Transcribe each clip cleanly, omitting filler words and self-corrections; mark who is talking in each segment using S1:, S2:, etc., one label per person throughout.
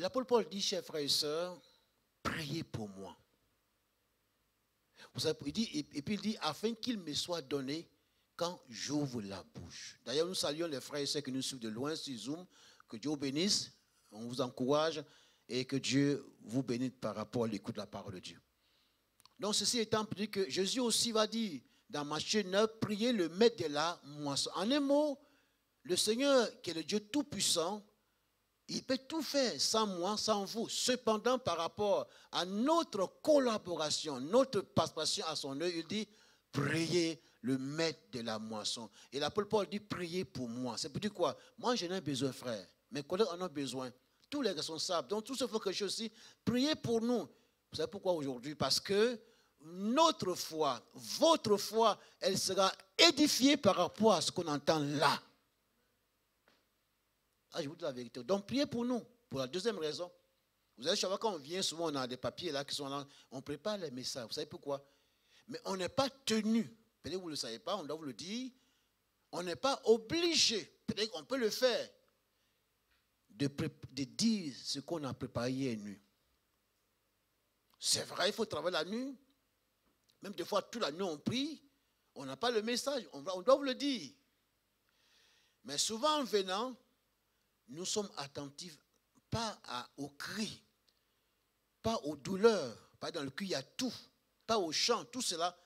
S1: l'apôtre Paul dit, chers frères et sœurs, priez pour moi. Vous savez, il dit, et puis il dit, afin qu'il me soit donné quand j'ouvre la bouche. D'ailleurs, nous saluons les frères et sœurs qui nous suivent de loin sur Zoom. Que Dieu vous bénisse, on vous encourage et que Dieu vous bénisse par rapport à l'écoute de la parole de Dieu. Donc, ceci étant dit que Jésus aussi va dire dans Matthieu 9, priez le maître de la moisson. En un mot, le Seigneur, qui est le Dieu Tout-Puissant, il peut tout faire sans moi, sans vous. Cependant, par rapport à notre collaboration, notre participation à son œuvre, il dit, priez le maître de la moisson. Et l'apôtre Paul dit, priez pour moi. C'est pour dire quoi? Moi, je n'ai pas besoin, frère. Mes collègues en ont besoin. Tous les responsables. Donc, tout ce faut que je aussi, priez pour nous. Vous savez pourquoi aujourd'hui? Parce que notre foi, votre foi, elle sera édifiée par rapport à ce qu'on entend là. Ah, je vous dis la vérité. Donc, priez pour nous. Pour la deuxième raison. Vous savez, chaque fois quand on vient, souvent on a des papiers là qui sont là. On prépare les messages. Vous savez pourquoi? Mais on n'est pas tenu. Peut-être que vous ne le savez pas, on doit vous le dire. On n'est pas obligé. Peut-être qu'on peut le faire. De dire ce qu'on a préparé hier nuit. C'est vrai, il faut travailler la nuit. Même des fois, toute la nuit, on prie. On n'a pas le message. On doit vous le dire. Mais souvent, en venant, nous sommes attentifs pas aux cris, pas aux douleurs. Pas dans le cul, il y a tout. Pas au chant, tout cela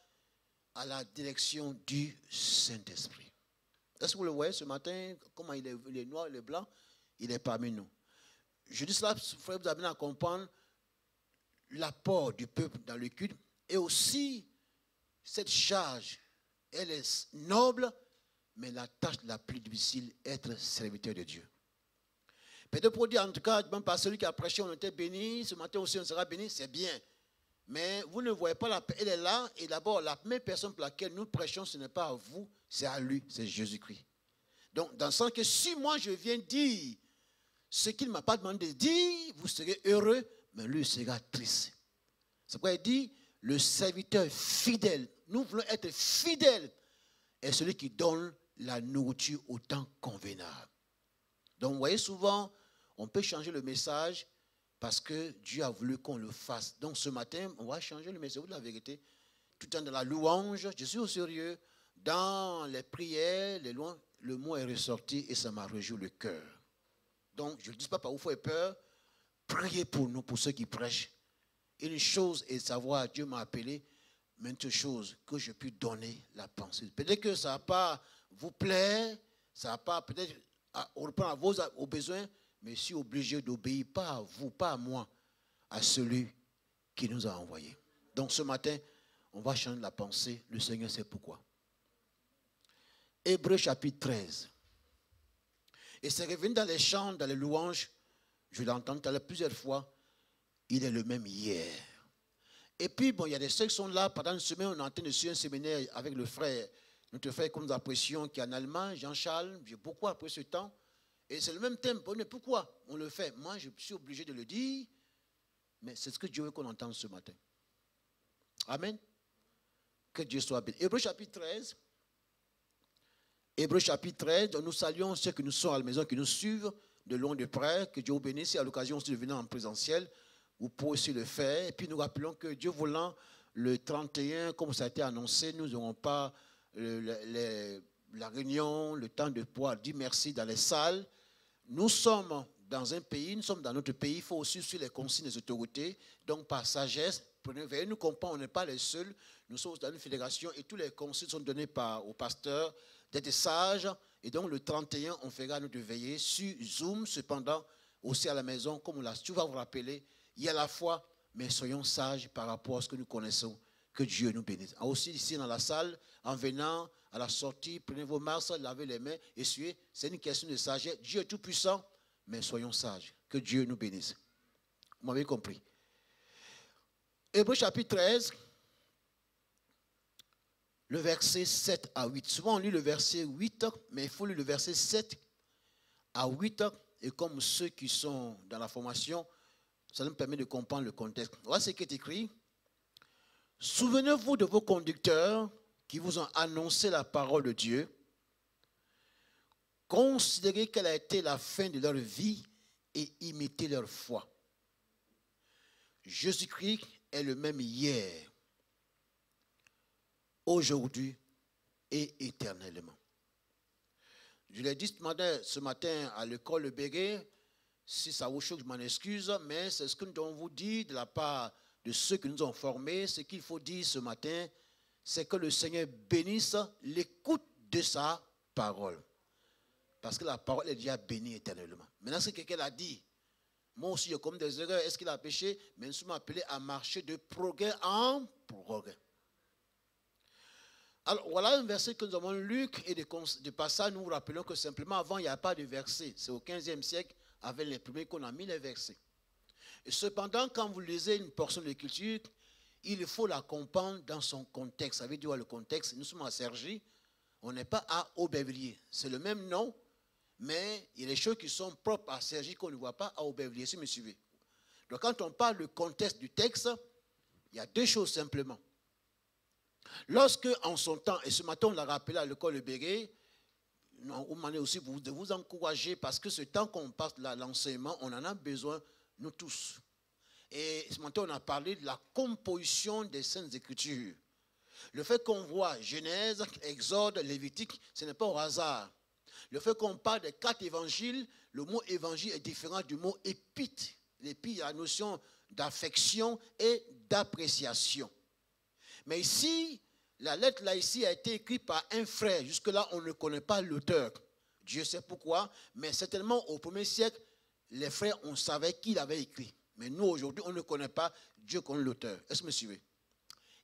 S1: à la direction du Saint-Esprit. Est-ce que vous le voyez ce matin, comment il est noir, il est blanc? Il est parmi nous. Je dis cela, frère, vous avez à comprendre l'apport du peuple dans le culte et aussi cette charge, elle est noble, mais la tâche la plus difficile, être serviteur de Dieu. Peut-être pour dire, en tout cas, même par celui qui a prêché, on était béni, ce matin aussi on sera béni, c'est bien. Mais vous ne voyez pas, elle est là, et d'abord, la première personne pour laquelle nous prêchons, ce n'est pas à vous, c'est à lui, c'est Jésus-Christ. Donc, dans le sens que si moi je viens dire ce qu'il ne m'a pas demandé de dire, vous serez heureux, mais lui sera triste. C'est pourquoi il dit, le serviteur fidèle, nous voulons être fidèles, est celui qui donne la nourriture au temps convenable. Donc, vous voyez, souvent, on peut changer le message parce que Dieu a voulu qu'on le fasse. Donc, ce matin, on va changer le message de la vérité. Tout en dans la louange, je suis au sérieux. Dans les prières, les louanges, le mot est ressorti et ça m'a réjoui le cœur. Donc, je ne dis pas par où il faut avoir peur. Priez pour nous, pour ceux qui prêchent. Une chose est de savoir, Dieu m'a appelé, mais une chose, que je puisse donner la pensée. Peut-être que ça ne va pas vous plaire, ça ne va pas peut-être répondre à vos besoins, mais je suis obligé d'obéir, pas à vous, pas à moi, à celui qui nous a envoyés. Donc ce matin, on va changer la pensée. Le Seigneur sait pourquoi. Hébreux chapitre 13. Et c'est revenu dans les chants, dans les louanges. Je l'ai entendu plusieurs fois. Il est le même hier. Et puis, bon, il y a des ceux qui sont là. Pendant une semaine, on est en train de suivre un séminaire avec le frère, notre frère que nous apprécions, qui est en Allemagne, Jean-Charles. J'ai beaucoup apprécié ce temps. Et c'est le même thème. Pourquoi on le fait? Moi, je suis obligé de le dire. Mais c'est ce que Dieu veut qu'on entende ce matin. Amen. Que Dieu soit béni. Hébreux chapitre 13. Hébreux chapitre 13. Nous saluons ceux qui nous sont à la maison, qui nous suivent de loin de près. Que Dieu vous bénisse. Et à l'occasion aussi de venir en présentiel, vous pouvez aussi le faire. Et puis nous rappelons que Dieu voulant, le 31, comme ça a été annoncé, nous n'aurons pas la réunion, le temps de pouvoir dire merci dans les salles. Nous sommes dans un pays, nous sommes dans notre pays, il faut aussi suivre les consignes des autorités. Donc par sagesse, veuillez nous comprendre, on n'est pas les seuls. Nous sommes dans une fédération et tous les consignes sont donnés aux pasteurs d'être sages. Et donc le 31, on fera notre veillée sur Zoom, cependant aussi à la maison, comme on l'a souvent vous rappeler, il y a la foi, mais soyons sages par rapport à ce que nous connaissons. Que Dieu nous bénisse. Aussi ici dans la salle, en venant à la sortie, prenez vos masques, lavez les mains, essuyez. C'est une question de sagesse. Dieu est tout puissant, mais soyons sages. Que Dieu nous bénisse. Vous m'avez compris. Hébreux chapitre 13, le verset 7 à 8. Souvent on lit le verset 8, mais il faut lire le verset 7 à 8. Et comme ceux qui sont dans la formation, ça nous permet de comprendre le contexte. Voilà ce qui est écrit. Souvenez-vous de vos conducteurs qui vous ont annoncé la parole de Dieu. Considérez quelle a été la fin de leur vie et imitez leur foi. Jésus-Christ est le même hier, aujourd'hui et éternellement. Je l'ai dit ce matin à l'école Le Béguet, si ça vous choque, je m'en excuse, mais c'est ce que nous devons vous dire de la part de ceux qui nous ont formés. Ce qu'il faut dire ce matin, c'est que le Seigneur bénisse l'écoute de sa parole. Parce que la parole est déjà bénie éternellement. Maintenant, ce que quelqu'un a dit, moi aussi, je commets des erreurs. Est-ce qu'il a péché? Mais nous sommes appelés à marcher de progrès en progrès. Alors, voilà un verset que nous avons lu et de passages, nous vous rappelons que simplement avant, il n'y a pas de verset. C'est au 15e siècle, avec les premiers qu'on a mis les versets. Et cependant, quand vous lisez une portion de l'écriture, il faut la comprendre dans son contexte. Ça veut dire le contexte. Nous sommes à Cergy, on n'est pas à Aubervilliers. C'est le même nom, mais il y a des choses qui sont propres à Cergy qu'on ne voit pas à Aubervilliers, si vous me suivez. Donc quand on parle du contexte du texte, il y a deux choses simplement. Lorsque, en son temps, et ce matin on l'a rappelé à l'école Le Béguet, on m'en est aussi de vous encourager parce que ce temps qu'on passe l'enseignement, on en a besoin, nous tous. Et ce matin, on a parlé de la composition des Saintes Écritures. Le fait qu'on voit Genèse, Exode, Lévitique, ce n'est pas au hasard. Le fait qu'on parle des 4 évangiles, le mot évangile est différent du mot épître. L'épître, il y a la notion d'affection et d'appréciation. Mais ici, la lettre là ici a été écrite par un frère. Jusque-là, on ne connaît pas l'auteur. Dieu sait pourquoi, mais certainement au 1er siècle, les frères, on savait qui l'avait écrit. Mais nous, aujourd'hui, on ne connaît pas. Dieu connaît l'auteur. Est-ce que vous me suivez?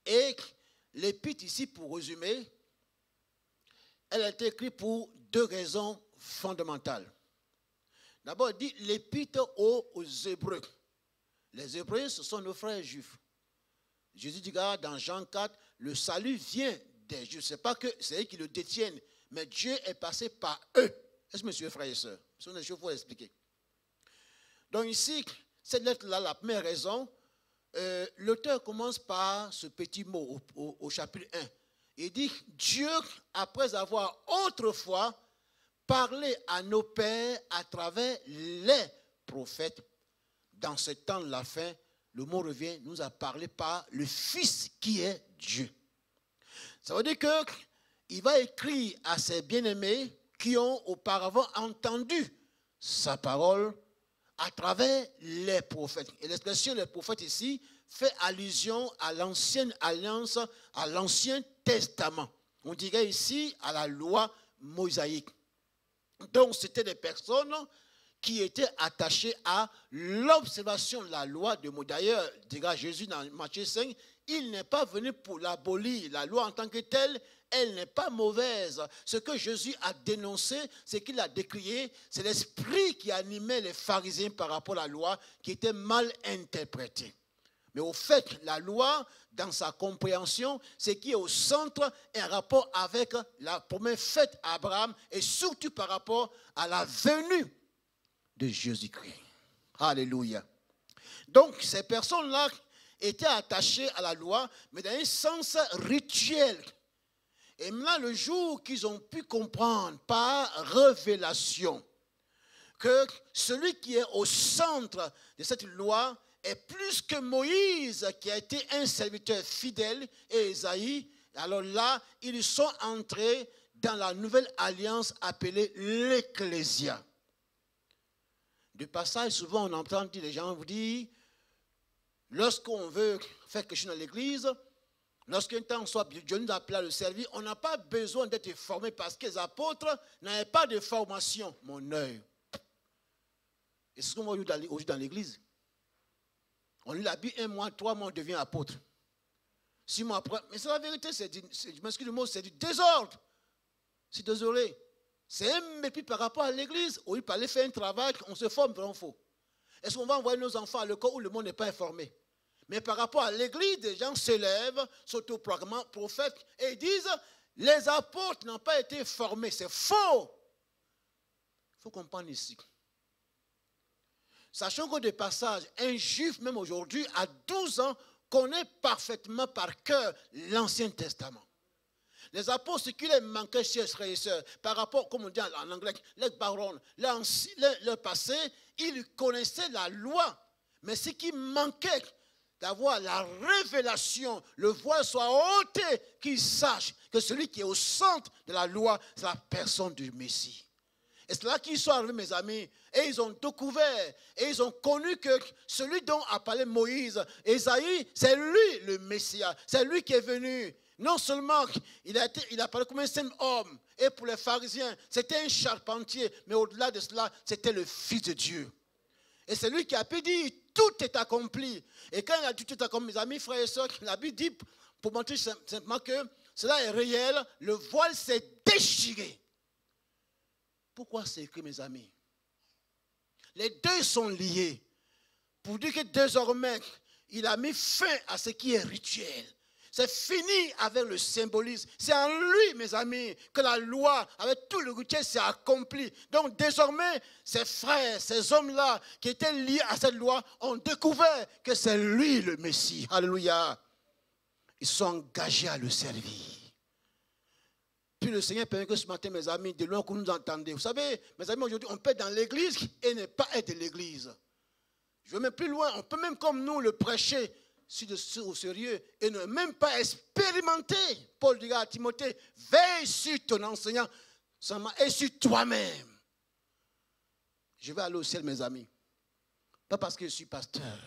S1: Et l'épître ici, pour résumer, elle a été écrite pour 2 raisons fondamentales. D'abord, il dit l'épître aux Hébreux. Les Hébreux, ce sont nos frères juifs. Jésus dit dans Jean 4, le salut vient des Juifs. Ce n'est pas que c'est eux qui le détiennent, mais Dieu est passé par eux. Est-ce que monsieur, frères et sœurs? Ce sont des choses qu'il faut expliquer. Donc ici, cette lettre-là, la première raison, l'auteur commence par ce petit mot au chapitre 1. Il dit, Dieu, après avoir autrefois parlé à nos pères à travers les prophètes, dans ce temps de la fin, le mot revient, nous a parlé par le Fils qui est Dieu. Ça veut dire qu'il va écrire à ses bien-aimés qui ont auparavant entendu sa parole à travers les prophètes. Et l'expression des prophètes ici fait allusion à l'ancienne alliance, à l'Ancien Testament. On dirait ici à la loi mosaïque. Donc c'était des personnes qui étaient attachés à l'observation de la loi de Moïse. D'ailleurs, dira Jésus dans Matthieu 5, il n'est pas venu pour l'abolir. La loi en tant que telle, elle n'est pas mauvaise. Ce que Jésus a dénoncé, c'est qu'il a décrié, c'est l'esprit qui animait les pharisiens par rapport à la loi qui était mal interprétée. Mais au fait, la loi, dans sa compréhension, c'est qui est au centre et en rapport avec la promesse faite à Abraham et surtout par rapport à la venue de Jésus-Christ. Alléluia. Donc, ces personnes-là étaient attachées à la loi, mais dans un sens rituel. Et maintenant, le jour qu'ils ont pu comprendre par révélation que celui qui est au centre de cette loi est plus que Moïse, qui a été un serviteur fidèle, et Ésaïe, alors là, ils sont entrés dans la nouvelle alliance appelée l'Ecclésia. De passage, souvent on entend les gens vous dire, lorsqu'on veut faire quelque chose dans l'église, lorsqu'un temps soit Dieu nous appelle à le servir, on n'a pas besoin d'être formé parce que les apôtres n'avaient pas de formation. Mon œil. Et c'est ce qu'on voit aujourd'hui dans l'église. On lit la Bible 1 mois, 3 mois, on devient apôtre. 6 mois après, mais c'est la vérité, je m'excuse du mot, c'est du désordre. Je suis désolé. C'est un mépris par rapport à l'église. Au lieu d'aller faire un travail, on se forme vraiment faux. Est-ce qu'on va envoyer nos enfants à l'école où le monde n'est pas informé? Mais par rapport à l'église, des gens se lèvent, s'autoproclament prophètes et disent les apôtres n'ont pas été formés. C'est faux. Il faut comprendre ici. Sachant que de passage, un juif, même aujourd'hui, à 12 ans, connaît parfaitement par cœur l'Ancien Testament. Les apôtres, ce qui les manquait, chers frères et sœurs, par rapport, comme on dit en anglais, les barons, leur passé, ils connaissaient la loi. Mais ce qui manquait, d'avoir la révélation, le voile soit ôté, qu'ils sachent que celui qui est au centre de la loi, c'est la personne du Messie. Et c'est là qu'ils sont arrivés, mes amis, et ils ont découvert, et ils ont connu que celui dont a parlé Moïse, Ésaïe, c'est lui le Messie, c'est lui qui est venu. Non seulement il a parlé comme un simple homme, et pour les pharisiens, c'était un charpentier, mais au-delà de cela, c'était le Fils de Dieu. Et c'est lui qui a pu dire, tout est accompli. Et quand il a dit tout est accompli, mes amis, frères et sœurs, la Bible dit, pour montrer simplement que cela est réel, le voile s'est déchiré. Pourquoi c'est écrit, mes amis? Les deux sont liés. Pour dire que désormais, il a mis fin à ce qui est rituel. C'est fini avec le symbolisme. C'est en lui, mes amis, que la loi, avec tout le rituel, s'est accomplie. Donc désormais, ces frères, ces hommes-là, qui étaient liés à cette loi, ont découvert que c'est lui le Messie. Alléluia. Ils sont engagés à le servir. Puis le Seigneur permet que ce matin, mes amis, de loin que nous entendez. Vous savez, mes amis, aujourd'hui, on peut être dans l'église et ne pas être de l'église. Je vais même plus loin. On peut même comme nous le prêcher au sérieux et ne même pas expérimenter. Paul dira à Timothée, veille sur ton enseignant et sur toi-même. Je vais aller au ciel, mes amis. Pas parce que je suis pasteur,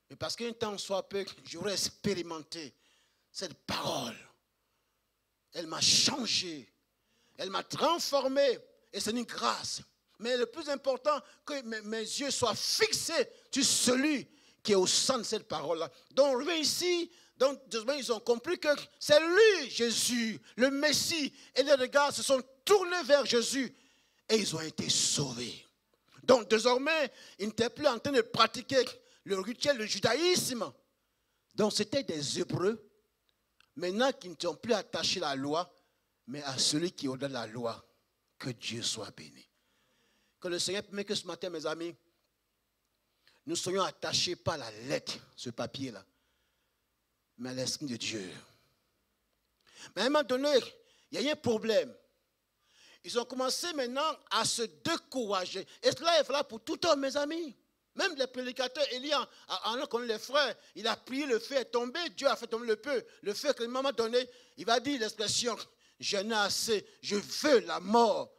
S1: mais parce qu'un temps soit peu, j'aurais expérimenté cette parole. Elle m'a changé, elle m'a transformé et c'est une grâce. Mais le plus important, que mes yeux soient fixés sur celui qui est au centre de cette parole-là. Donc, ici, donc, ils ont compris que c'est lui, Jésus, le Messie. Et les regards se sont tournés vers Jésus et ils ont été sauvés. Donc, désormais, ils n'étaient plus en train de pratiquer le rituel, le judaïsme. Donc, c'était des Hébreux. Maintenant qu'ils ne sont plus attachés à la loi, mais à celui qui est au-delà de la loi, que Dieu soit béni. Que le Seigneur permette que ce matin, mes amis, nous soyons attachés pas à la lettre, ce papier-là, mais à l'Esprit de Dieu. Mais à un moment donné, il y a un problème. Ils ont commencé maintenant à se décourager. Et cela est vrai pour tout homme, mes amis. Même les prédicateurs, Élie, en comme les frères, il a prié, le feu est tombé, Dieu a fait tomber le feu. Le feu que le moment donné, il va dire l'expression, j'en ai assez, je veux la mort.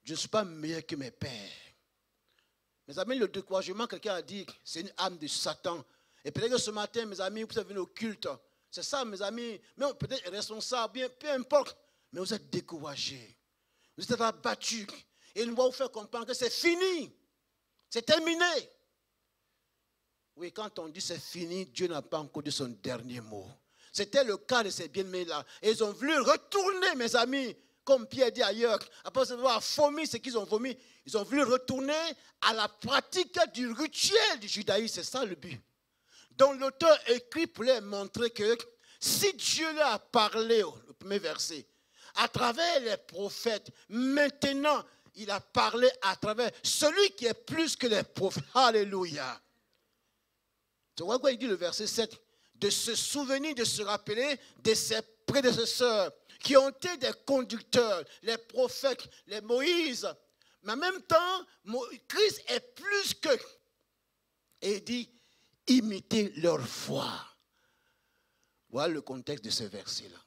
S1: Je ne suis pas meilleur que mes pères. Mes amis, le découragement, quelqu'un a dit, c'est une âme de Satan. Et peut-être que ce matin, mes amis, vous êtes venus au culte. C'est ça, mes amis. Mais peut-être responsable, bien, peu importe. Mais vous êtes découragés. Vous êtes abattus. Et nous va vous faire comprendre que c'est fini. C'est terminé. Oui, quand on dit c'est fini, Dieu n'a pas encore dit son dernier mot. C'était le cas de ces bien-aimés-là. Et ils ont voulu retourner, mes amis, comme Pierre dit ailleurs. Après avoir vomi ce qu'ils ont vomi, ils ont voulu retourner à la pratique du rituel du judaïsme. C'est ça le but. Donc l'auteur écrit pour leur montrer que si Dieu leur a parlé, le premier verset, à travers les prophètes, maintenant, il a parlé à travers celui qui est plus que les prophètes. Alléluia. Tu vois quoi il dit le verset 7? De se souvenir, de se rappeler de ses prédécesseurs qui ont été des conducteurs, les prophètes, les Moïse. Mais en même temps, Christ est plus que. Et il dit, imitez leur foi. Voilà le contexte de ce verset-là.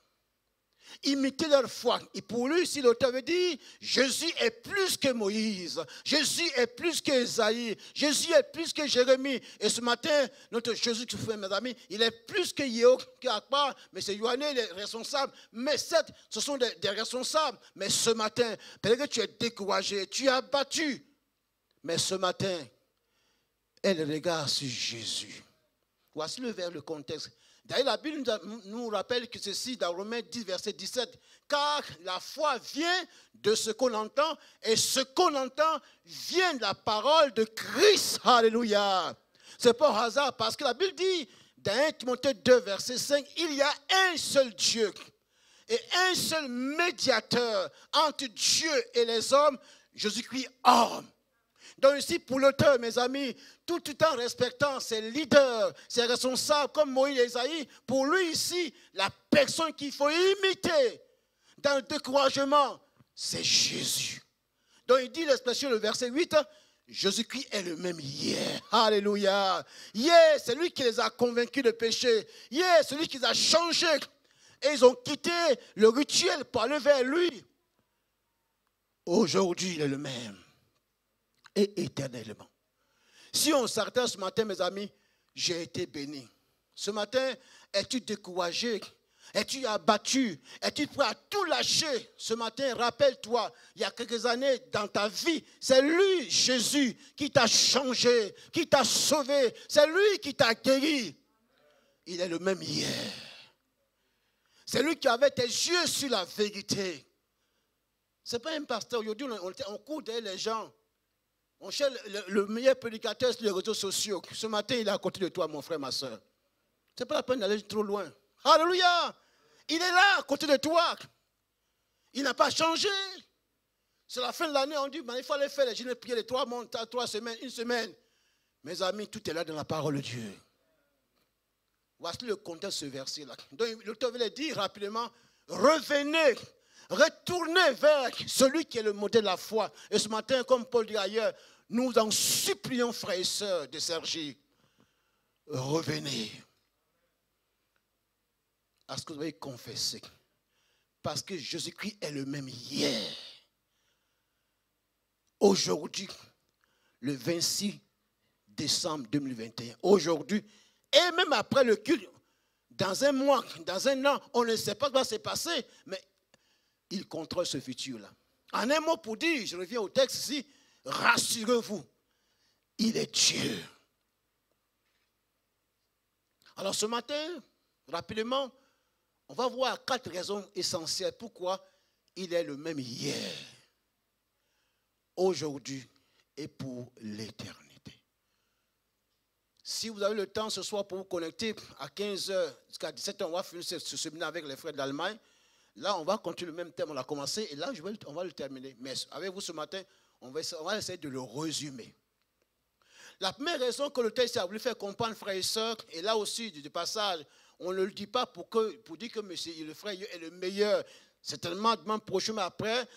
S1: Imitez leur foi. Et pour lui, si l'auteur veut dire, Jésus est plus que Moïse, Jésus est plus que Esaïe, Jésus est plus que Jérémie. Et ce matin, notre Jésus qui fait, mes amis, il est plus que Yého, qui a pas, mais c'est Yohané, les responsables. Mais certes, ce sont des responsables. Mais ce matin, peut-être que tu es découragé, tu es abattu. Mais ce matin, elle regarde sur Jésus. Voici le contexte. D'ailleurs, la Bible nous rappelle que ceci dans Romains 10, verset 17. Car la foi vient de ce qu'on entend, et ce qu'on entend vient de la parole de Christ. Alléluia. C'est pas un hasard, parce que la Bible dit, dans 1 Timothée 2, verset 5, il y a un seul Dieu et un seul médiateur entre Dieu et les hommes, Jésus-Christ homme. Donc ici, pour l'auteur, mes amis, tout en respectant ses leaders, ses responsables, comme Moïse et Isaïe, pour lui ici, la personne qu'il faut imiter dans le découragement, c'est Jésus. Donc il dit l'expression, le verset 8, Jésus-Christ est le même hier. Alléluia. Hier, c'est lui qui les a convaincus de péché. Hier, c'est lui qui les a changés. Et ils ont quitté le rituel pour aller vers lui. Aujourd'hui, il est le même. Et éternellement. Si on s'arrête ce matin, mes amis, j'ai été béni. Ce matin, es-tu découragé? Es-tu abattu? Es-tu prêt à tout lâcher? Ce matin, rappelle-toi, il y a quelques années dans ta vie, c'est lui, Jésus, qui t'a changé, qui t'a sauvé. C'est lui qui t'a guéri. Il est le même hier. C'est lui qui avait tes yeux sur la vérité. Ce n'est pas un pasteur. Aujourd'hui, on court derrière les gens. On cherche le meilleur prédicateur sur les réseaux sociaux. Ce matin, il est à côté de toi, mon frère, ma soeur. Ce n'est pas la peine d'aller trop loin. Alléluia! Il est là, à côté de toi. Il n'a pas changé. C'est la fin de l'année, on dit, il faut aller faire les jeûnes prières de 3 semaines, 1 semaine. Mes amis, tout est là dans la parole de Dieu. Voici le contexte de ce verset-là. Donc, l'auteur veut dire rapidement, revenez, retournez vers celui qui est le modèle de la foi. Et ce matin, comme Paul dit ailleurs, nous en supplions, frères et sœurs de Sergi, revenez à ce que vous avez confessé. Parce que Jésus-Christ est le même hier. Aujourd'hui, le 26 décembre 2021, aujourd'hui, et même après le culte, dans un mois, dans un an, on ne sait pas ce qui va se passer, mais il contrôle ce futur-là. En un mot pour dire, je reviens au texte ici, rassurez-vous, il est Dieu. Alors ce matin, rapidement, on va voir 4 raisons essentielles pourquoi il est le même hier, aujourd'hui et pour l'éternité. Si vous avez le temps ce soir pour vous connecter à 15h jusqu'à 17h, on va finir ce séminaire avec les frères d'Allemagne. Là, on va continuer le même thème, on l'a commencé, et là, on va le terminer. Mais avec vous ce matin, on va essayer de le résumer. La première raison que le texte a voulu faire comprendre, frères et sœurs, et là aussi, du passage, on ne le dit pas pour dire que le frère est le meilleur. C'est tellement prochain, mais après,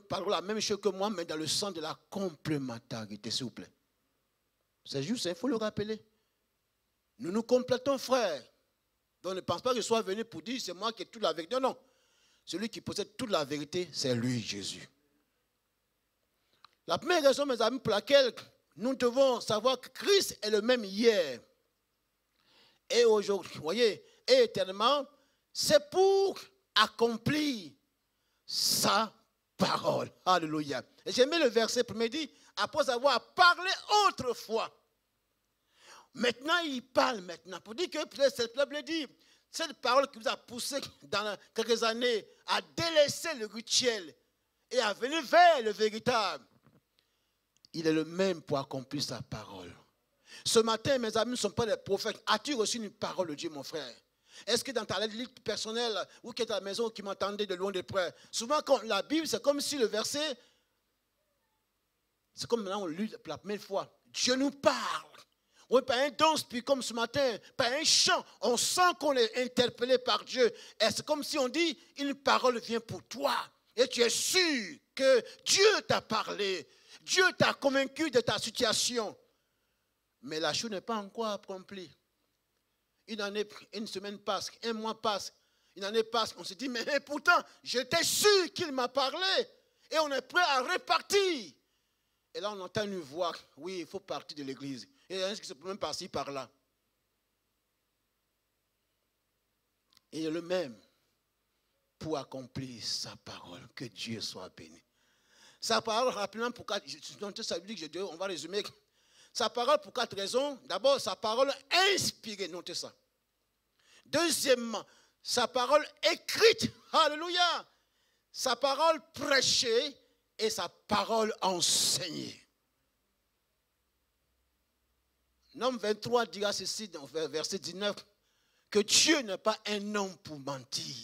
S1: parlons la même chose que moi, mais dans le sens de la complémentarité, s'il vous plaît. C'est juste, il faut le rappeler. Nous nous complétons, frères. Donc ne pense pas que je sois venu pour dire c'est moi qui ai toute la vérité. Non, non. Celui qui possède toute la vérité, c'est lui, Jésus. La première raison, mes amis, pour laquelle nous devons savoir que Christ est le même hier et aujourd'hui, vous voyez, et éternellement, c'est pour accomplir sa parole. Alléluia. Et j'ai mis le verset pour me dire, après avoir parlé autrefois, maintenant il parle maintenant. Pour dire que cette peuple dit, cette parole qui vous a poussé dans quelques années à délaisser le rituel et à venir vers le véritable, il est le même pour accomplir sa parole. Ce matin, mes amis ne sont pas des prophètes. As-tu reçu une parole de Dieu, mon frère? Est-ce que dans ta lettre personnelle, ou qui est à la maison, qui m'entendait de loin de près, souvent quand la Bible, c'est comme si le verset, c'est comme maintenant on lit pour la première fois. Dieu nous parle. Oui, par un danse, puis comme ce matin, par un chant, on sent qu'on est interpellé par Dieu. Et c'est comme si on dit, une parole vient pour toi. Et tu es sûr que Dieu t'a parlé. Dieu t'a convaincu de ta situation. Mais la chose n'est pas encore accomplie. Une année, une semaine passe, un mois passe, une année passe. On se dit, mais pourtant, j'étais sûr qu'il m'a parlé. Et on est prêt à repartir. Et là, on entend une voix. Oui, il faut partir de l'église. Et il y a un qui se peut même par-ci, par-là. Et il est le même pour accomplir sa parole. Que Dieu soit béni. Sa parole, rapidement, pour 4 raisons, on va résumer. Sa parole pour 4 raisons. D'abord, sa parole inspirée, notez ça. Deuxièmement, sa parole écrite. Alléluia. Sa parole prêchée et sa parole enseignée. L'homme 23 dira ceci dans verset 19, que Dieu n'est pas un homme pour mentir.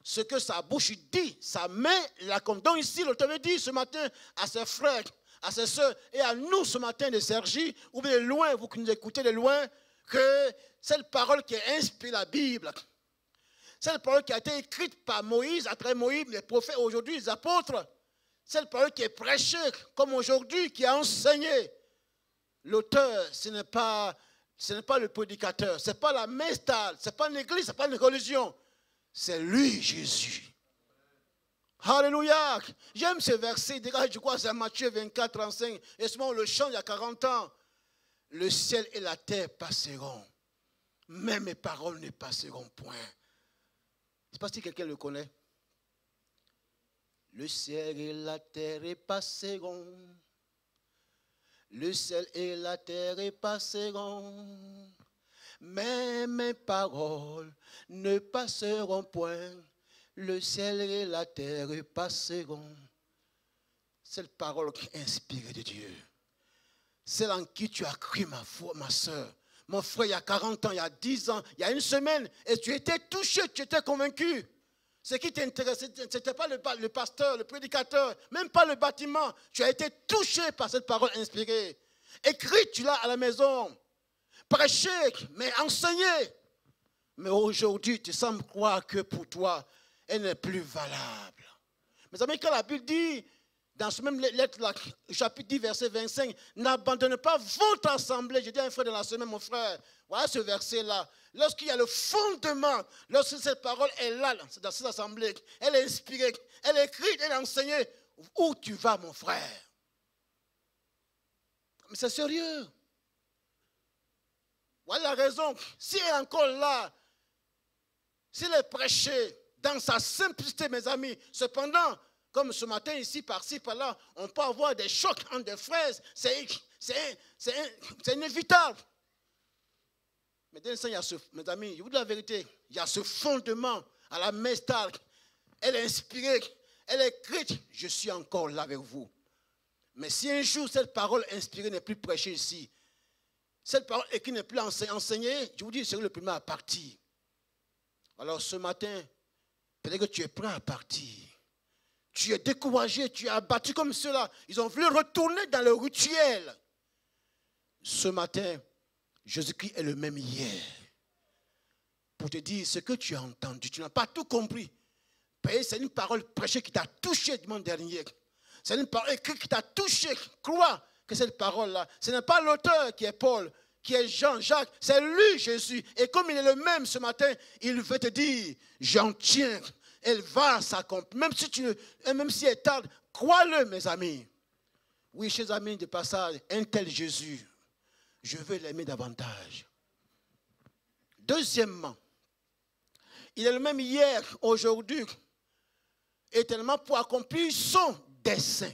S1: Ce que sa bouche dit, sa main l'accompt. Donc ici, l'auteur dit ce matin à ses frères, à ses soeurs et à nous ce matin de Sergi, ou bien de loin, vous qui nous écoutez de loin, que cette parole qui a inspiré la Bible, cette parole qui a été écrite par Moïse, à travers Moïse, les prophètes, aujourd'hui les apôtres, cette parole qui est prêchée comme aujourd'hui, qui a enseigné. L'auteur, ce n'est pas le prédicateur, ce n'est pas la mestale, ce n'est pas l'église, ce n'est pas une religion. C'est lui, Jésus. Alléluia. J'aime ce verset, je crois que c'est Matthieu 24, 35. Et souvent on le chante il y a 40 ans. Le ciel et la terre passeront, mais mes paroles ne passeront point. Je ne sais pas si quelqu'un le connaît. Le ciel et la terre passeront. Le ciel et la terre passeront. Mais mes paroles ne passeront point. Le ciel et la terre passeront. Cette parole inspirée de Dieu. Celle en qui tu as cru, ma soeur. Mon frère, il y a 40 ans, il y a 10 ans, il y a une semaine, et tu étais touché, tu étais convaincu. Ce qui t'intéressait, ce n'était pas le pasteur, le prédicateur, même pas le bâtiment. Tu as été touché par cette parole inspirée. Écrite, tu l'as à la maison. Prêché, mais enseigné. Mais aujourd'hui, tu sembles croire que pour toi, elle n'est plus valable. Mes amis, quand la Bible dit, dans ce même lettre-là, chapitre 10, verset 25, n'abandonnez pas votre assemblée. Je dis à un frère de la semaine, mon frère, voilà ce verset-là. Lorsqu'il y a le fondement, lorsque cette parole est là, dans cette assemblée, elle est inspirée, elle est écrite, elle est enseignée. Où tu vas, mon frère? Mais c'est sérieux. Voilà la raison. Si elle est encore là, s'il est prêché dans sa simplicité, mes amis, cependant, comme ce matin, ici, par-ci, par-là, on peut avoir des chocs entre des frères. C'est inévitable. Mais dès l'instant, il y a mes amis, je vous dis la vérité, il y a ce fondement à la mestale. Elle est inspirée, elle est écrite. Je suis encore là avec vous. Mais si un jour, cette parole inspirée n'est plus prêchée ici, cette parole écrite n'est plus enseignée, je vous dis, c'est le premier à partir. Alors ce matin, peut-être que tu es prêt à partir. Tu es découragé, tu es abattu comme ceux-là. Ils ont voulu retourner dans le rituel. Ce matin, Jésus-Christ est le même hier. Pour te dire ce que tu as entendu, tu n'as pas tout compris. C'est une parole prêchée qui t'a touché dimanche dernier. C'est une parole écrite qui t'a touché. Crois que cette parole-là, ce n'est pas l'auteur qui est Paul, qui est Jean-Jacques, c'est lui, Jésus. Et comme il est le même ce matin, il veut te dire, j'en tiens. Elle va s'accomplir. Même si elle tarde, crois-le, mes amis. Oui, chers amis de passage, un tel Jésus, je veux l'aimer davantage. Deuxièmement, il est le même hier, aujourd'hui, éternellement pour accomplir son dessein.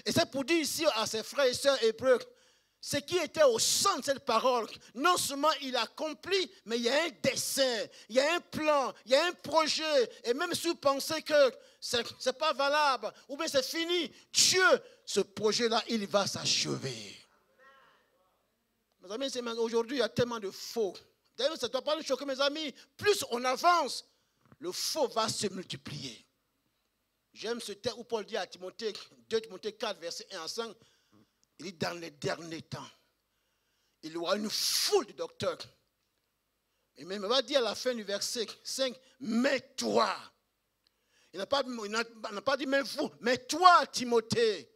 S1: Et c'est pour dire ici à ses frères et sœurs hébreux, ce qui était au centre de cette parole, non seulement il accomplit, mais il y a un dessein, il y a un plan, il y a un projet. Et même si vous pensez que ce n'est pas valable, ou bien c'est fini, Dieu, ce projet-là, il va s'achever. Mes amis, aujourd'hui, il y a tellement de faux. D'ailleurs, ça ne doit pas nous choquer, mes amis. Plus on avance, le faux va se multiplier. J'aime ce texte où Paul dit à Timothée, 2 Timothée 4, verset 1 à 5, il dit dans les derniers temps, il y aura une foule de docteurs. Et même il va dire à la fin du verset 5, mais toi. Il n'a pas dit mais vous, mais toi, Timothée,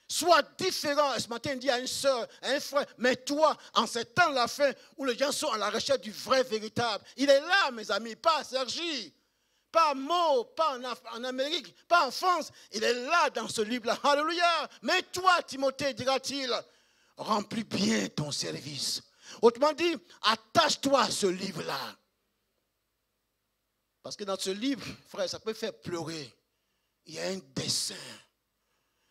S1: sois différent. Et ce matin, il dit à une soeur, à un frère, mais toi, en ces temps de la fin, où les gens sont à la recherche du vrai, véritable, il est là, mes amis, pas à Sergi. Pas à Meaux, pas en Amérique, pas en France. Il est là dans ce livre-là. Alléluia. Mais toi, Timothée, dira-t-il, remplis bien ton service. Autrement dit, attache-toi à ce livre-là. Parce que dans ce livre, frère, ça peut faire pleurer. Il y a un dessein.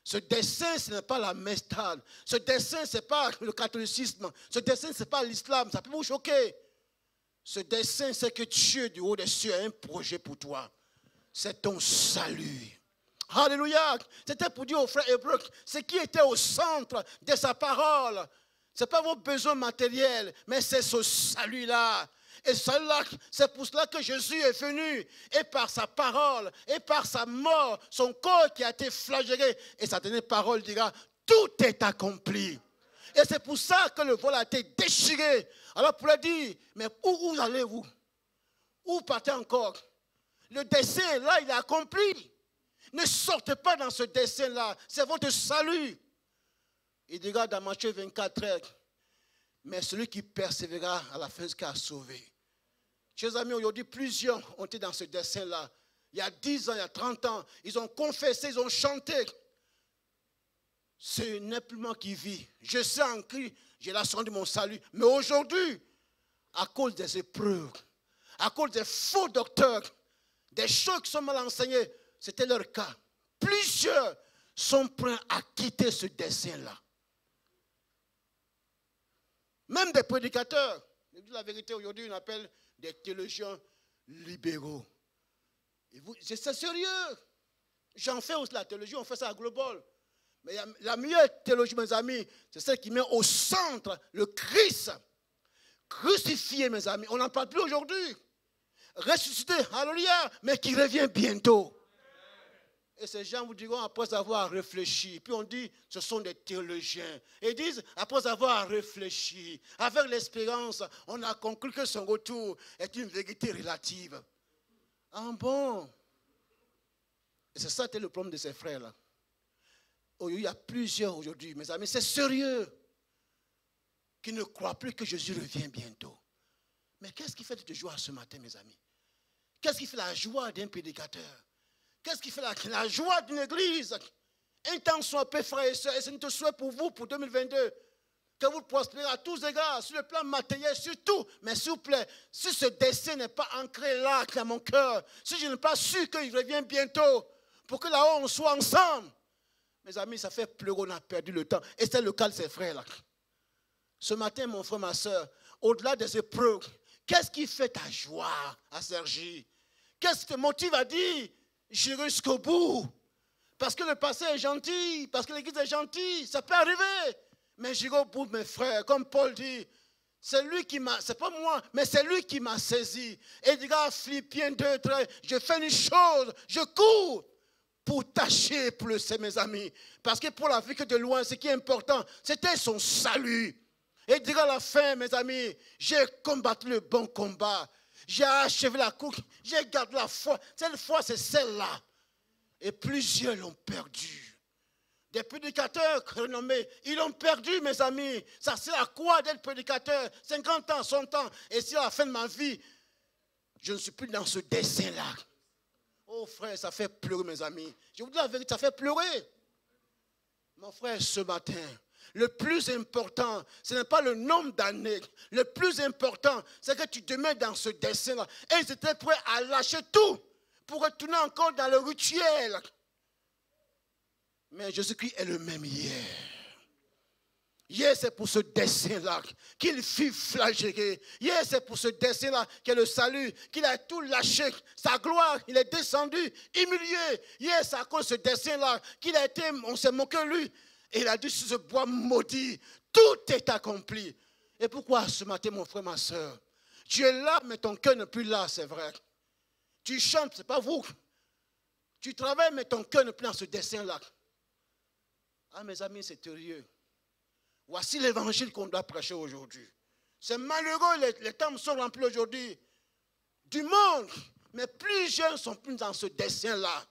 S1: Ce dessein, ce n'est pas la mestade. Ce dessein, ce n'est pas le catholicisme. Ce dessein, ce n'est pas l'islam. Ça peut vous choquer. Ce dessein, c'est que Dieu du haut des cieux a un projet pour toi. C'est ton salut. Alléluia. C'était pour dire aux frères hébreux, ce qui était au centre de sa parole, ce n'est pas vos besoins matériels, mais c'est ce salut-là. Et c'est pour cela que Jésus est venu. Et par sa parole, et par sa mort, son corps qui a été flagellé. Et sa dernière parole dira, tout est accompli. Et c'est pour ça que le voile a été déchiré. Alors pour lui dire, mais où allez-vous? Où partez encore? Le dessein là, il est accompli. Ne sortez pas dans ce dessein-là. C'est votre salut. Il dira dans Matthieu 24, mais celui qui persévérera à la fin jusqu'à sauver. Chers amis, aujourd'hui, plusieurs ont été dans ce dessein-là. Il y a 10 ans, il y a 30 ans, ils ont confessé, ils ont chanté. C'est n'est plus moi qui vis. Je sais en Christ, j'ai la sonde de mon salut. Mais aujourd'hui, à cause des épreuves, à cause des faux docteurs, des choses qui sont mal enseignées, c'était leur cas. Plusieurs sont prêts à quitter ce dessein-là. Même des prédicateurs. Je dis la vérité, aujourd'hui, on appelle des théologiens libéraux. C'est sérieux. J'en fais aussi la théologie, on fait ça à Global. Mais la meilleure théologie, mes amis, c'est celle qui met au centre le Christ. Crucifié, mes amis. On n'en parle plus aujourd'hui. Ressuscité, alléluia, mais qui revient bientôt. Et ces gens vous diront après avoir réfléchi. Puis on dit, ce sont des théologiens. Et ils disent, après avoir réfléchi, avec l'expérience, on a conclu que son retour est une vérité relative. Ah bon? Et c'est ça qui est le problème de ces frères-là. Il y a plusieurs aujourd'hui, mes amis, c'est sérieux, qui ne croient plus que Jésus revient bientôt. Mais qu'est-ce qui fait de joie ce matin, mes amis? Qu'est-ce qui fait la joie d'un prédicateur? Qu'est-ce qui fait la joie d'une église? Un temps soit peu, frères et sœurs, et c'est notre souhait pour vous, pour 2022, que vous prospérez à tous égards, sur le plan matériel, surtout. Mais s'il vous plaît, si ce dessein n'est pas ancré là, dans mon cœur, si je n'ai pas su qu'il revient bientôt, pour que là-haut on soit ensemble, mes amis, ça fait pleurer, on a perdu le temps. Et c'est le cas de ces frères-là. Ce matin, mon frère, ma soeur, au-delà des épreuves, qu'est-ce qui fait ta joie à Sergi? Qu'est-ce qui te motive à dire, j'irai jusqu'au bout? Parce que le passé est gentil, parce que l'église est gentille, ça peut arriver. Mais j'irai au bout, mes frères, comme Paul dit, c'est lui qui m'a, c'est pas moi, mais c'est lui qui m'a saisi. Et il dit, Philippiens 2, 13, je fais une chose, je cours pour tâcher plus, mes amis. Parce que pour la vie que de loin, ce qui est important, c'était son salut. Et il dira à la fin, mes amis, j'ai combattu le bon combat. J'ai achevé la course, j'ai gardé la foi. Cette foi, c'est celle-là. Et plusieurs l'ont perdu. Des prédicateurs renommés, ils l'ont perdu, mes amis. Ça sert à quoi d'être prédicateur? 50 ans, 100 ans. Et si à la fin de ma vie, je ne suis plus dans ce dessein-là. Oh frère, ça fait pleurer, mes amis. Je vous dis la vérité, ça fait pleurer. Mon frère, ce matin, le plus important, ce n'est pas le nombre d'années. Le plus important, c'est que tu te mets dans ce dessin-là. Et ils étaient prêts à lâcher tout pour retourner encore dans le rituel. Mais Jésus-Christ est le même hier. Hier, c'est pour ce dessein-là qu'il fut flagellé. Hier, c'est pour ce dessein-là qu'est le salut, qu'il a tout lâché. Sa gloire, il est descendu, humilié. Hier, c'est à cause de ce dessein-là qu'il a été, on s'est moqué de lui. Et il a dit sur ce bois maudit, tout est accompli. Et pourquoi ce matin, mon frère, ma soeur? Tu es là, mais ton cœur n'est plus là, c'est vrai. Tu chantes, ce n'est pas vous. Tu travailles, mais ton cœur n'est plus dans ce dessein-là. Ah, mes amis, c'est sérieux. Voici l'évangile qu'on doit prêcher aujourd'hui. C'est malheureux, les temps sont remplis aujourd'hui du monde. Mais plus jeunes ne sont plus dans ce dessein-là.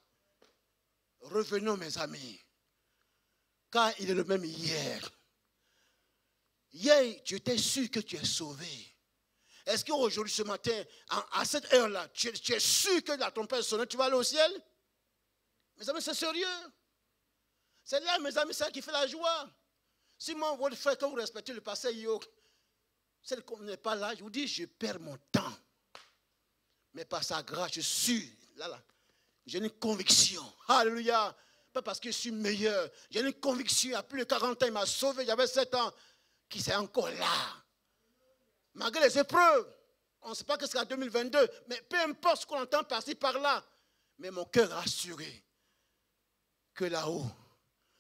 S1: Revenons, mes amis. Car il est le même hier. Hier, tu étais sûr que tu es sauvé. Est-ce qu'aujourd'hui, ce matin, à cette heure-là, tu es sûr que la trompette sonne, tu vas aller au ciel? Mes amis, c'est sérieux. C'est là, mes amis, c'est ça qui fait la joie. Si moi, votre frère, quand vous respectez le passé, celle qu'on n'est pas là, je vous dis, je perds mon temps. Mais par sa grâce, je suis là. J'ai une conviction. Alléluia. Pas parce que je suis meilleur. J'ai une conviction. Il y a plus de 40 ans, il m'a sauvé. J'avais 7 ans. Qui c'est encore là. Malgré les épreuves. On ne sait pas que c'est en 2022. Mais peu importe ce qu'on entend par-ci, par-là. Mais mon cœur rassuré. Que là-haut,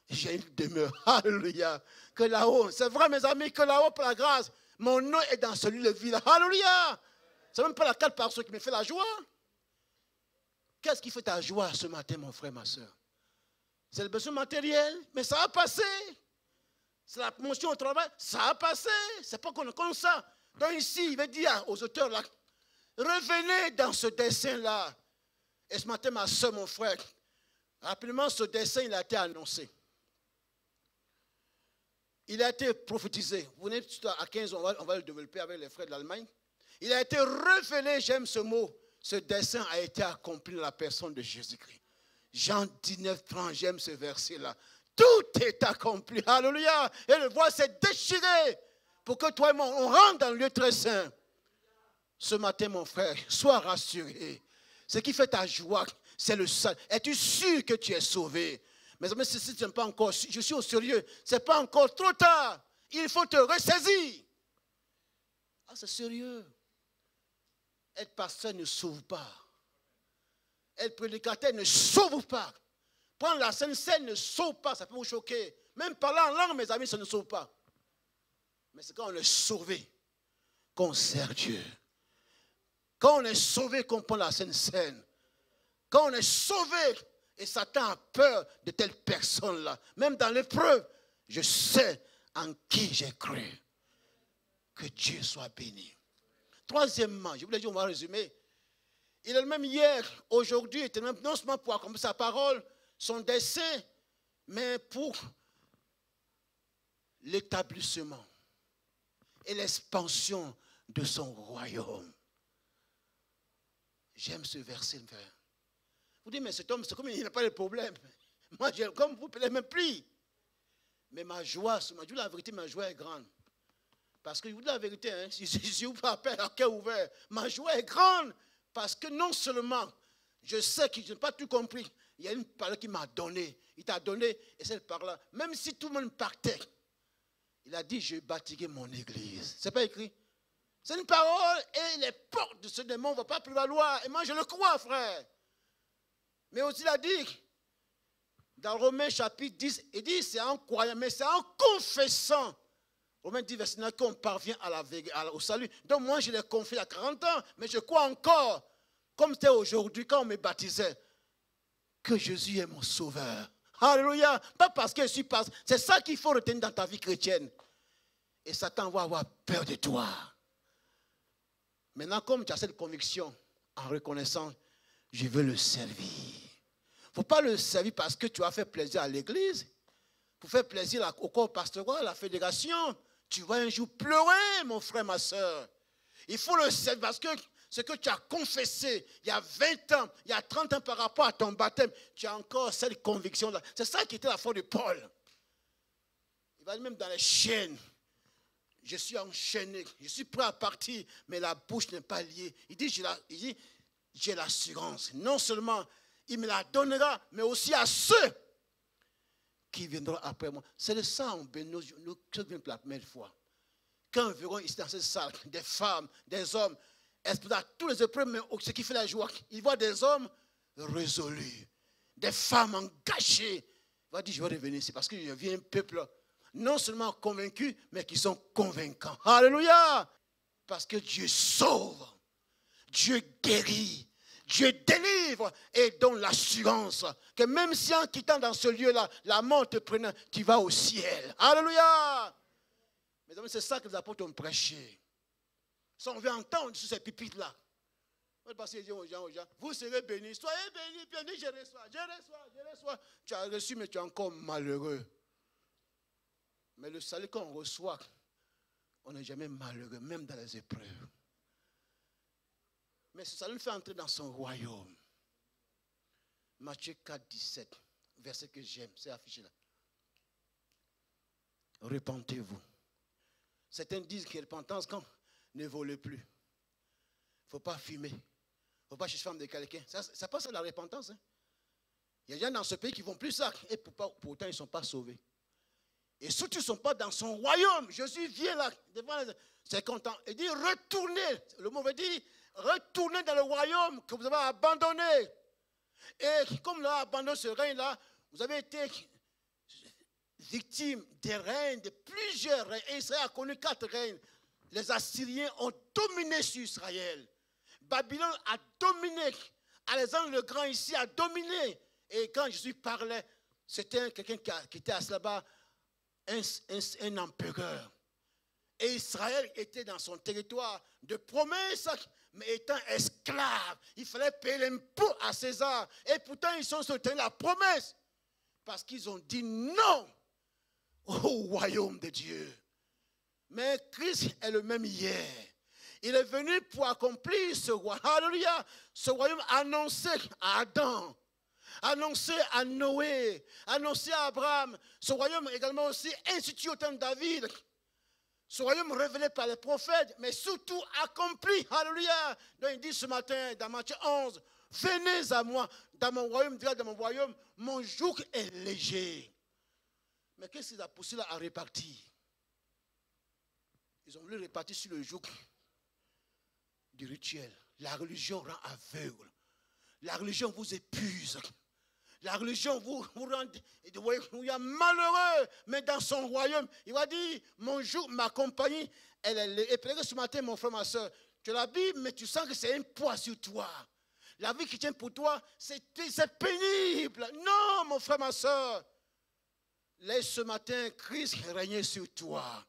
S1: j'ai une demeure. Alléluia. Que là-haut, c'est vrai mes amis, que là-haut par la grâce, mon nom est dans celui de vie. Alléluia. Ce n'est même pas la 4 par qui me fait la joie. Qu'est-ce qui fait ta joie ce matin, mon frère, ma soeur? C'est le besoin matériel, mais ça va passer. C'est la promotion au travail, ça va passer. C'est pas qu'on est comme ça. Donc ici, il veut dire aux auteurs là, revenez dans ce dessin-là. Et ce matin, ma soeur, mon frère, rapidement, ce dessin, il a été annoncé. Il a été prophétisé. Vous venez à 15 ans, on va le développer avec les frères de l'Allemagne. Il a été révélé, j'aime ce mot. Ce dessin a été accompli dans la personne de Jésus-Christ. Jean 19, 30, j'aime ce verset-là. Tout est accompli. Alléluia. Et le voile s'est déchiré pour que toi et moi, on rentre dans le lieu très saint. Ce matin, mon frère, sois rassuré. Ce qui fait ta joie, c'est le salut. Es-tu sûr que tu es sauvé? Mais si tu n'es pas encore, je suis au sérieux, ce n'est pas encore trop tard. Il faut te ressaisir. Ah, c'est sérieux. Être pasteur ne sauve pas. Être prédicateur ne sauve pas. Prendre la Sainte Seine ne sauve pas, ça peut vous choquer. Même parler en langue, mes amis, ça ne sauve pas. Mais c'est quand on est sauvé qu'on sert Dieu. Quand on est sauvé qu'on prend la Sainte Seine. Quand on est sauvé et Satan a peur de telle personne-là. Même dans l'épreuve, je sais en qui j'ai cru. Que Dieu soit béni. Troisièmement, je voulais dire, on va résumer. Il est le même hier, aujourd'hui, était même non seulement pour accomplir sa parole, son dessein, mais pour l'établissement et l'expansion de son royaume. J'aime ce verset, frère. Vous dites, mais cet homme, c'est comme il n'a pas de problème. Moi, comme vous, peut-être même plus. Mais ma joie, je vous dis la vérité, ma joie est grande. Parce que je vous dis la vérité, hein, si je vous rappelle à cœur ouvert, ma joie est grande. Parce que non seulement, je sais que je n'ai pas tout compris, il y a une parole qui m'a donné. Il t'a donné, et cette parole-là, même si tout le monde partait, il a dit, je bâtirai mon église. Ce n'est pas écrit. C'est une parole, et les portes de ce démon ne vont pas prévaloir. Et moi, je le crois, frère. Mais aussi, il a dit, dans Romains chapitre 10, il dit, c'est en croyant, mais c'est en confessant. Romains 10, verset 9, qu'on parvient au salut. Donc moi, je l'ai confié il y a 40 ans, mais je crois encore, comme c'était aujourd'hui, quand on me baptisait, que Jésus est mon sauveur. Alléluia. Pas parce que je suis pasteur. C'est ça qu'il faut retenir dans ta vie chrétienne. Et Satan va avoir peur de toi. Maintenant, comme tu as cette conviction, en reconnaissant, je veux le servir. Il ne faut pas le servir parce que tu as fait plaisir à l'église. Pour faire plaisir au corps pastoral, à la fédération. Tu vas un jour pleurer, mon frère, ma soeur. Il faut le servir parce que ce que tu as confessé il y a 20 ans, il y a 30 ans par rapport à ton baptême, tu as encore cette conviction-là. C'est ça qui était la foi de Paul. Il va même dans les chaînes. Je suis enchaîné, je suis prêt à partir, mais la bouche n'est pas liée. Il dit, j'ai l'assurance. Non seulement il me la donnera, mais aussi à ceux qui viendront après moi. C'est de ça on bénit nous pour la première fois. Quand nous verrons ici dans cette salle, des femmes, des hommes, à tous les épreuves, mais ce qui fait la joie, ils voient des hommes résolus, des femmes engagées. Il va dire, je vais revenir ici parce que je viens un peuple non seulement convaincu, mais qui sont convaincants. Alléluia! Parce que Dieu sauve, Dieu guérit, Dieu délivre et donne l'assurance que même si en quittant dans ce lieu-là, la mort te prenant, tu vas au ciel. Alléluia! Mes amis, c'est ça que les apôtres ont prêché. Ça, on veut entendre sur ces pupitres-là. Parce qu'ils disent aux gens, vous serez bénis, soyez bénis, puis on dit, je reçois. Tu as reçu, mais tu es encore malheureux. Mais le salut qu'on reçoit, on n'est jamais malheureux, même dans les épreuves. Mais ce salut nous fait entrer dans son royaume. Matthieu 4, 17, verset que j'aime, c'est affiché là. Repentez-vous. Certains disent que la repentance, quand ne volez plus. Il ne faut pas fumer. Il ne faut pas chercher femme de quelqu'un. Ça passe à la repentance. Hein? Il y a des gens dans ce pays qui ne vont plus ça. Et pourtant, ils ne sont pas sauvés. Et surtout, ils ne sont pas dans son royaume. Jésus vient là, devant les... C'est content. Il dit, retournez. Le mot veut dire, retournez dans le royaume que vous avez abandonné. Et comme vous avez abandonné ce règne-là, vous avez été victime des règnes, de plusieurs règnes. Et Israël a connu 4 règnes. Les Assyriens ont dominé sur Israël. Babylone a dominé. Alexandre le Grand ici a dominé. Et quand Jésus parlait, c'était quelqu'un qui était assis là-bas, un empereur. Et Israël était dans son territoire de promesse, mais étant esclave, il fallait payer l'impôt à César. Et pourtant, ils sont soutenus la promesse. Parce qu'ils ont dit non au royaume de Dieu. Mais Christ est le même hier. Il est venu pour accomplir ce royaume. Alléluia. Ce royaume annoncé à Adam, annoncé à Noé, annoncé à Abraham. Ce royaume également aussi institué au temps de David. Ce royaume révélé par les prophètes, mais surtout accompli. Alléluia. Donc il dit ce matin dans Matthieu 11, venez à moi, dans mon royaume, mon joug est léger. Mais qu'est-ce qu'ils ont poussé là à répartir? Ils ont voulu répartir sur le joug du rituel. La religion rend aveugle. La religion vous épuise. La religion vous rend malheureux. Mais dans son royaume, il va dire, mon joug, ma compagnie, elle est. Et peut-être que ce matin, mon frère, ma soeur, tu as la Bible, mais tu sens que c'est un poids sur toi. La vie qui tient pour toi, c'est pénible. Non, mon frère, ma soeur. Laisse ce matin Christ régner sur toi.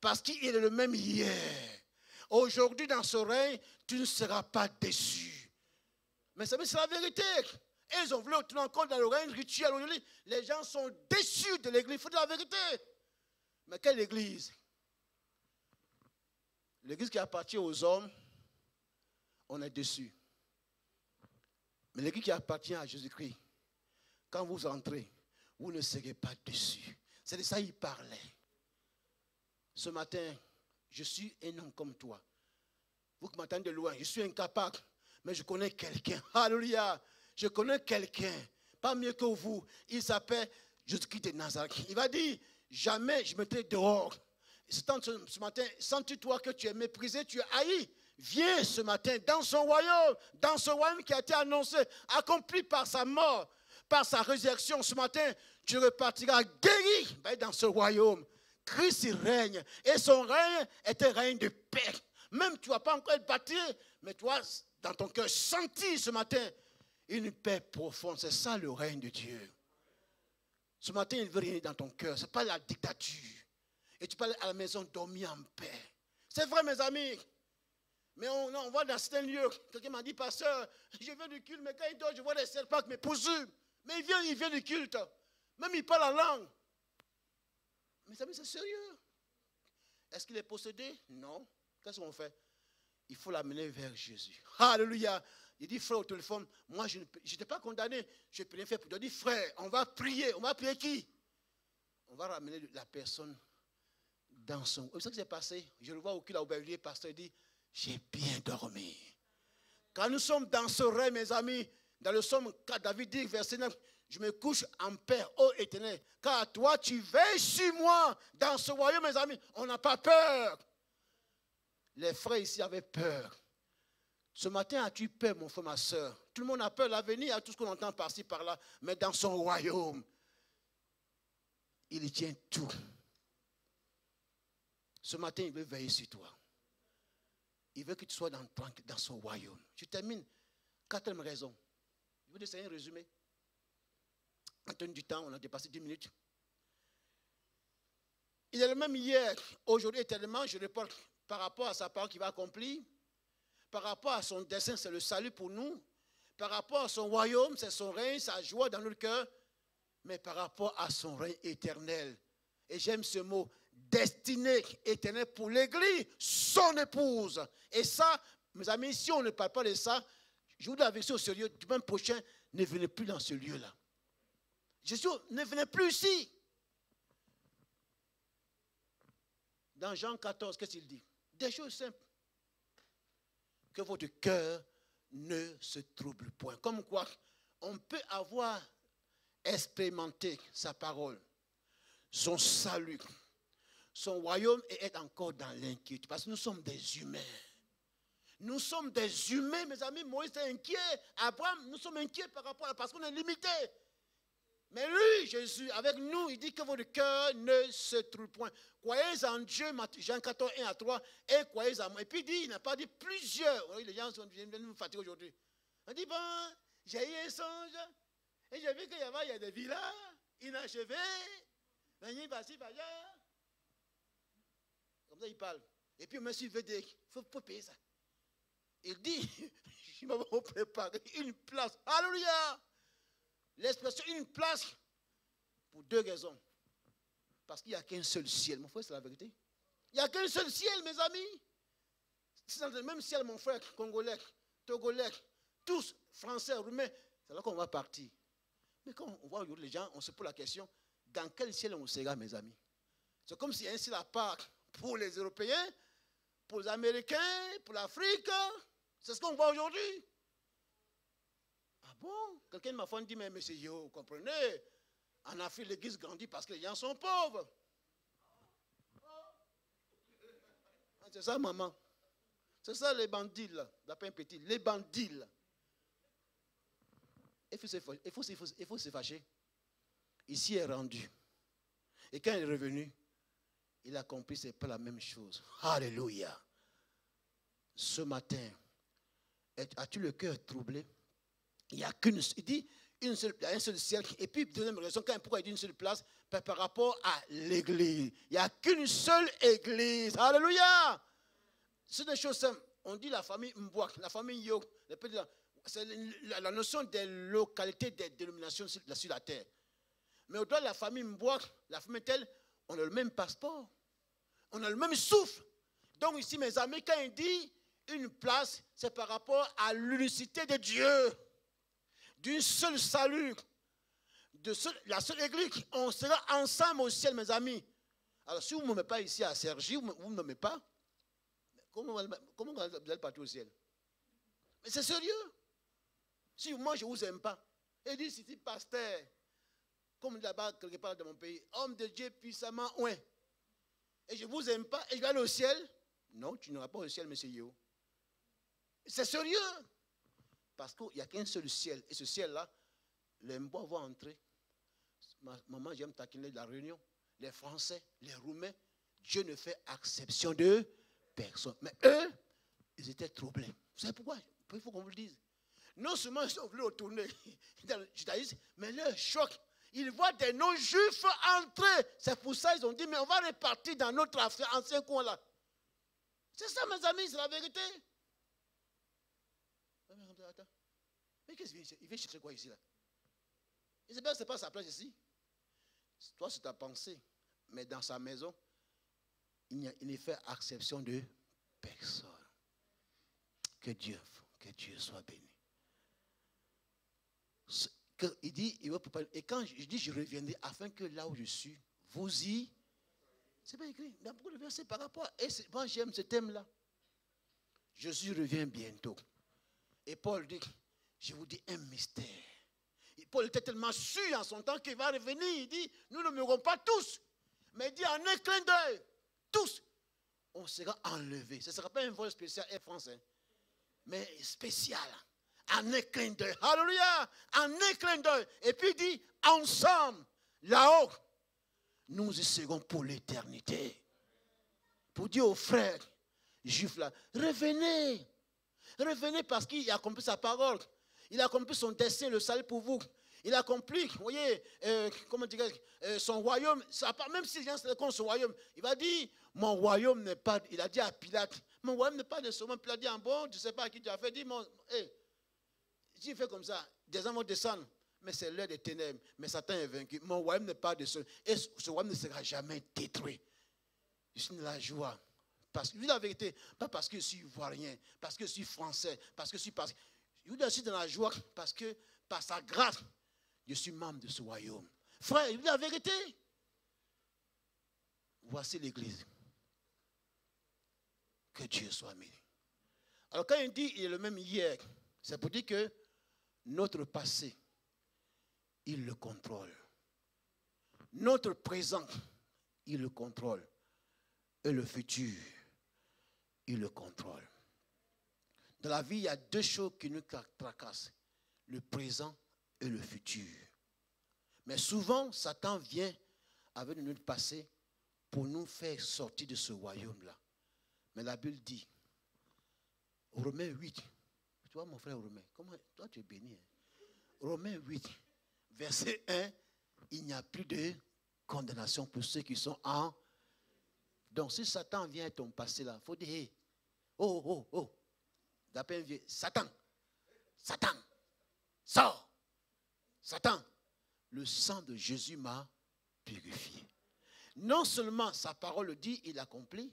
S1: Parce qu'il est le même hier. Aujourd'hui, dans ce règne, tu ne seras pas déçu. Mais c'est la vérité. Et ils ont voulu retourner encore dans le règne rituel. Aujourd'hui, les gens sont déçus de l'église. Il faut dire la vérité. Mais quelle église? L'église qui appartient aux hommes, on est déçu. Mais l'église qui appartient à Jésus-Christ, quand vous entrez, vous ne serez pas déçus. C'est de ça qu'il parlait. Ce matin, je suis un homme comme toi. Vous qui m'entendez de loin, je suis incapable, mais je connais quelqu'un. Alléluia. Je connais quelqu'un, pas mieux que vous. Il s'appelle Jésus-Christ de Nazareth. Il va dire, jamais je mettrai dehors. Ce matin, sens-tu toi que tu es méprisé, tu es haï? Viens ce matin dans son royaume qui a été annoncé, accompli par sa mort, par sa résurrection. Ce matin, tu repartiras guéri dans ce royaume. Christ il règne et son règne est un règne de paix. Même tu ne vas pas encore être bâti, mais toi, dans ton cœur, sentir ce matin une paix profonde. C'est ça le règne de Dieu. Ce matin, il veut régner dans ton cœur. Ce n'est pas la dictature. Et tu peux aller à la maison dormir en paix. C'est vrai, mes amis. Mais on voit dans certains lieux, quelqu'un m'a dit, pasteur, je viens du culte, mais quand il dort, je vois des serpents qui me poursuivent. Mais il vient du culte. Même il parle la langue. Mes amis, c'est sérieux. Est-ce qu'il est possédé? Non. Qu'est-ce qu'on fait? Il faut l'amener vers Jésus. Alléluia. Il dit, frère, au téléphone, moi, je n'étais pas condamné. Je peux rien faire pour toi. Il dit, frère, on va prier. On va prier qui? On va ramener la personne dans son... Vous savez ce qui s'est passé? Je le vois au cul à Aubervilliers, pasteur, il dit, j'ai bien dormi. Quand nous sommes dans ce rêve, mes amis, dans le psaume 4, David dit, verset 9, je me couche en paix, ô Éternel, car toi, tu veilles sur moi. Dans ce royaume, mes amis, on n'a pas peur. Les frères ici avaient peur. Ce matin, as-tu peur, mon frère, ma soeur? Tout le monde a peur de l'avenir, à tout ce qu'on entend par-ci, par-là. Mais dans son royaume, il y tient tout. Ce matin, il veut veiller sur toi. Il veut que tu sois dans son royaume. Je termine. Quatrième raison. Je vous dis, c'est un résumé. En termes du temps, on a dépassé 10 minutes. Il est le même hier, aujourd'hui éternellement, je reporte par rapport à sa parole qui va accomplir. Par rapport à son dessein, c'est le salut pour nous. Par rapport à son royaume, c'est son règne, sa joie dans notre cœur. Mais par rapport à son règne éternel. Et j'aime ce mot, destiné éternel pour l'Église, son épouse. Et ça, mes amis, si on ne parle pas de ça, je vous dis avec ça, ce lieu, du même prochain, ne venez plus dans ce lieu-là. Jésus, ne venez plus ici. Dans Jean 14, qu'est-ce qu'il dit? Des choses simples. Que votre cœur ne se trouble point. Comme quoi, on peut avoir expérimenté sa parole, son salut, son royaume et être encore dans l'inquiétude. Parce que nous sommes des humains. Nous sommes des humains, mes amis. Moïse est inquiet. Abraham, nous sommes inquiets par rapport à parce qu'on est limité. Mais lui, Jésus, avec nous, il dit que votre cœur ne se trouble point. Croyez en Dieu, Jean 14, 1 à 3, et croyez en moi. Et puis il dit, il n'a pas dit plusieurs. Les gens viennent nous fatiguer aujourd'hui. On dit, bon, j'ai eu un songe, et j'ai vu qu'il y a des villas inachevées, venir passer par là. Comme ça, il parle. Et puis, monsieur, il veut dire, il faut payer ça. Il dit, je vais préparer une place. Alléluia! L'expression une place pour deux raisons. Parce qu'il n'y a qu'un seul ciel. Mon frère, c'est la vérité. Il n'y a qu'un seul ciel, mes amis. C'est dans le même ciel, mon frère, congolais, togolais, tous, français, roumains. C'est là qu'on va partir. Mais quand on voit aujourd'hui les gens, on se pose la question, dans quel ciel on sera, mes amis? C'est comme s'il y a un ciel à part pour les Européens, pour les Américains, pour l'Afrique. C'est ce qu'on voit aujourd'hui. Ah bon? Quelqu'un m'a fait dire, mais monsieur, vous comprenez? En Afrique, l'église grandit parce que les gens sont pauvres. C'est ça, maman. C'est ça, les bandits, là. D'après un petit, les bandits, là. Il faut se fâcher. Ici, il est rendu. Et quand il est revenu, il a compris que ce n'est pas la même chose. Alléluia. Ce matin, as-tu le cœur troublé? Il n'y a qu'une, il dit, il y a un seul ciel. Et puis, deuxième raison, pourquoi il dit une seule place? Par rapport à l'église. Il n'y a qu'une seule église. Alléluia. C'est des choses simples. On dit la famille Mbouak, la famille Yo. C'est la notion des localités, des dénominations sur la terre. Mais au-delà de la famille Mbouak, la famille telle, on a le même passeport. On a le même souffle. Donc ici, mes amis, quand il dit une place, c'est par rapport à l'unicité de Dieu. D'une seule salut, la seule église, on sera ensemble au ciel, mes amis. Alors, si vous ne me mettez pas ici à Sergi, vous ne me mettez pas, comment vous allez partir au ciel? Mais c'est sérieux. Si moi, je ne vous aime pas, et dit, si pasteur, comme là-bas, quelque part dans mon pays, homme de Dieu puissamment, ouais, et je ne vous aime pas, et je vais aller au ciel, non, tu n'auras pas au ciel, monsieur Yo. C'est sérieux. Parce qu'il n'y a qu'un seul ciel. Et ce ciel-là, les Mbois vont entrer. Maman, j'aime taquiner la Réunion. Les Français, les Roumains, Dieu ne fait exception de personne. Mais eux, ils étaient troublés. Vous savez pourquoi? Il faut qu'on vous le dise. Non seulement ils sont voulu retourner dans le judaïsme, mais leur choc. Ils voient des non-juifs entrer. C'est pour ça qu'ils ont dit, mais on va repartir dans notre ancien coin là. C'est ça, mes amis, c'est la vérité. Attends. Mais qu'est-ce qu'il vient? Il vient chercher quoi ici là? Isabelle, ce n'est pas sa place ici. Toi, c'est ta pensée. Mais dans sa maison, il ne fait exception de personne. Que Dieu soit béni. Il dit, il va préparer. Et quand je dis je reviendrai, afin que là où je suis, vous y. C'est pas écrit. Il y a beaucoup de versets par rapport. Et moi, j'aime ce thème-là. Jésus revient bientôt. Et Paul dit, je vous dis un mystère. Et Paul était tellement sûr en son temps qu'il va revenir. Il dit, nous ne mourrons pas tous. Mais il dit, en un clin d'œil, tous, on sera enlevés. Ce ne sera pas un vol spécial Air France, hein, mais spécial. En un clin d'œil. Alléluia. En un clin d'œil. Et puis il dit, ensemble, là-haut, nous y serons pour l'éternité. Pour dire aux frères juifs là, revenez. Revenez parce qu'il a accompli sa parole. Il a accompli son dessein, le salut pour vous. Il a accompli, vous voyez, comment dirais-je, son royaume. Même si les gens se contre son royaume, il va dire, mon royaume n'est pas, il a dit à Pilate, mon royaume n'est pas de ce monde. Pilate dit, bon, je ne sais pas à qui tu as fait. Dis, si il fait comme ça, des gens vont descendre. Mais c'est l'heure des ténèbres. Mais Satan est vaincu. Mon royaume n'est pas de ce. Et ce royaume ne sera jamais détruit. Je suis dans la joie. Parce que, je dis la vérité, pas parce que je suis ivoirien, parce que je suis français, parce que je suis dans la joie, parce que par sa grâce, je suis membre de ce royaume. Frère, je dis la vérité. Voici l'église. Que Dieu soit béni. Alors quand il dit il est le même hier, c'est pour dire que notre passé, il le contrôle. Notre présent, il le contrôle. Et le futur, il le contrôle. Dans la vie, il y a deux choses qui nous tracassent. Le présent et le futur. Mais souvent, Satan vient avec notre passé pour nous faire sortir de ce royaume-là. Mais la Bible dit, Romains 8, tu vois mon frère Romain, comment, toi tu es béni. Hein? Romains 8, verset 1, il n'y a plus de condamnation pour ceux qui sont en... Donc si Satan vient à ton passé là, il faut dire, hey, oh, oh, oh, d'après un vieux, Satan, Satan, sors, Satan, le sang de Jésus m'a purifié. Non seulement sa parole le dit, il accomplit,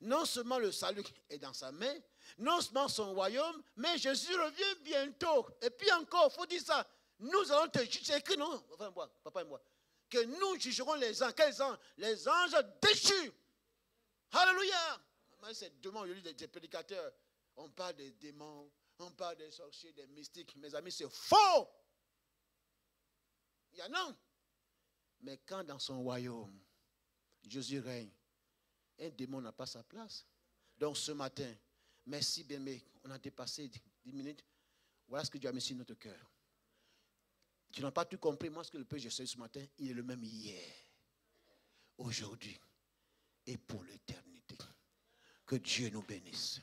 S1: non seulement le salut est dans sa main, non seulement son royaume, mais Jésus revient bientôt. Et puis encore, il faut dire ça, nous allons te juger, c'est écrit, non, enfin, moi, papa et moi, que nous jugerons les anges. Quels anges? Les anges déchus. Alléluia. C'est demain, je lis des prédicateurs, on parle des démons, on parle des sorciers, des mystiques. Mes amis, c'est faux. Il y en a. Mais quand dans son royaume, Jésus règne, un démon n'a pas sa place. Donc ce matin, merci bien, mais on a dépassé 10 minutes. Voilà ce que Dieu a mis sur notre cœur. Tu n'as pas tout compris. Moi, ce que le Père, j'ai essayé ce matin, il est le même hier, aujourd'hui et pour l'éternité. Que Dieu nous bénisse.